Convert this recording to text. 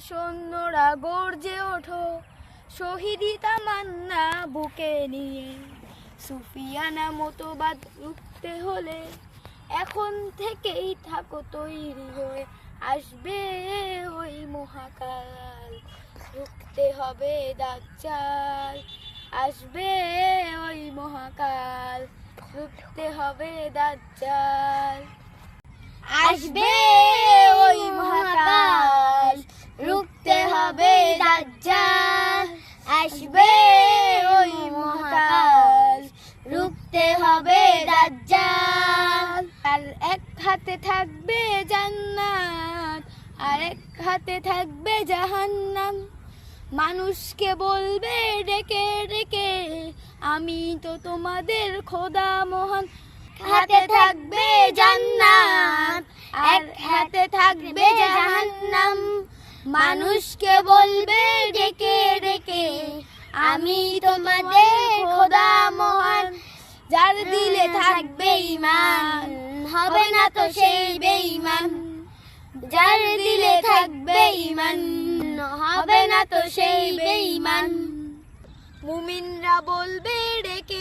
সৈন্যরা গর্জে ওঠো, শহীদি তামান্না বুকে নিয়ে। সুফিয়ানা মতবাদ রুখতে হলে এখন থেকেই থাকো তৈরি হয়ে, আসবে ওই মহাকাল, রুখতে হবে দাজ্জাল। আসবে ওই মহাকাল, রুখতে হবে দাজ্জাল। আসবে ওই মহাকাল, রুখতে হবে দাজ্জাল। আসবে ওই মহাকাল, রুখতে হবে দাজ্জাল। আর এক হাতে থাকবে জান্নাত, আর এক হাতে থাকবে জাহান্নাম। মানুষকে বলবে ডেকে ডেকে, আমি তো তোমাদের খোদা মহান। হাতে থাকবে জান্নাত, এক হাতে থাকবে জাহান্নাম। মানুষকে বলবে ডেকে ডেকে, আমি তোমাদের খোদা মহান। যার দিলে থাকবে ঈমান, হবে না তো সেই বেঈমান। যার দিলে থাকবে ঈমান, হবে না তো সেই বেঈমান। মুমিনরা বলবে ডেকে